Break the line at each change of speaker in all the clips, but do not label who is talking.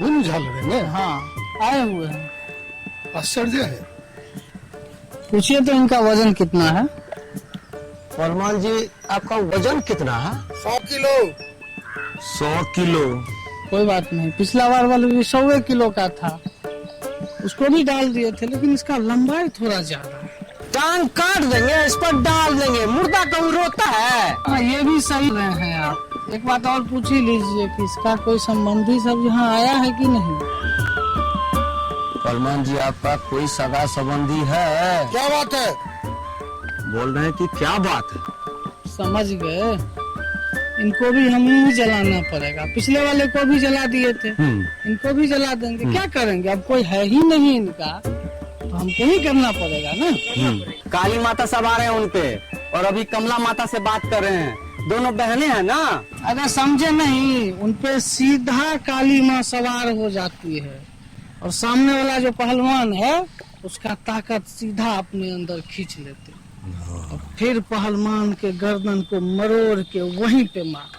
भूल झालरे में
हाँ आए हुए हैं।
आश्चर्य है।
पूछिए तो इनका वजन कितना है।
फरमान जी आपका वजन कितना है?
100 किलो।
100 किलो।
कोई बात नहीं, पिछला बार वाले भी 100 किलो का था, उसको भी डाल दिए थे, लेकिन इसका लंबाई थोड़ा ज्यादा है।
कान काट देंगे, इस पर डाल देंगे, मुर्दा कभी रोता है?
हाँ ये भी सही रहे हैं आप। एक बात और पूछ ही लीजिए कि इसका कोई संबंधी सब यहाँ आया है कि नहीं।
फरमान जी आपका कोई सगा संबंधी है?
क्या बात है?
बोल रहे हैं कि क्या बात है?
समझ गए, इनको भी हम ही जलाना पड़ेगा। पिछले वाले को भी जला दिए थे, इनको भी जला देंगे। क्या करेंगे, अब कोई है ही नहीं इनका, तो हमको ही करना पड़ेगा ना।
काली माता सब आ रहे हैं उनपे, और अभी कमला माता से बात कर रहे हैं। दोनों बहनें हैं ना?
अरे समझे नहीं, उनपे सीधा काली माँ सवार हो जाती है, और सामने वाला जो पहलवान है उसका ताकत सीधा अपने अंदर खींच लेते, और फिर पहलवान के गर्दन को मरोड़ के वहीं पे मार,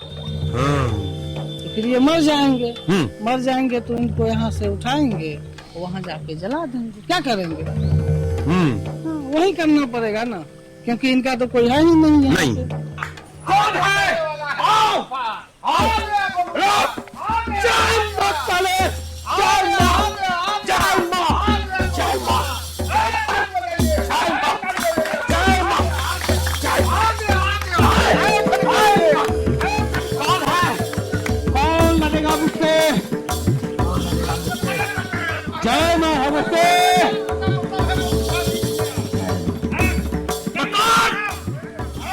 तो फिर ये मर जाएंगे। मर जाएंगे तो इनको यहाँ से उठाएंगे, वहाँ जाके जला देंगे। क्या करेंगे? हाँ, वही करना पड़ेगा ना, क्योंकि इनका तो कोई है ही नहीं यहाँ
नहीं।
पे।
कौन है? आओ! आओ! जय मां काली! जय मां! जय मां! जय मां! जय मां! जय मां! जय मां! कौन है? कौन लगेगा मुझसे? जय मां है मुझसे!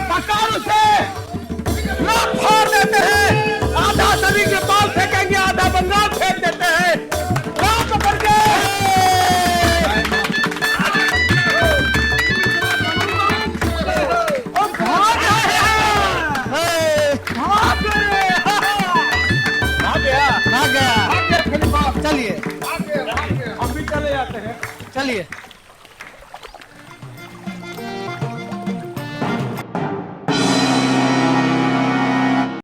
पकड़ उसे! लोग फाड़ देते हैं, आधा शरीर के बाल फेंकेंगे, आधा बंगाल फेंक देते हैं। लोग पकड़ के! और भाग रहे हैं! भाग रहे हैं! भाग गया!
भाग गया।
भाग गया फिर बाप!
चलिए
भाग गया! हम भी चले जाते हैं।
चलिए।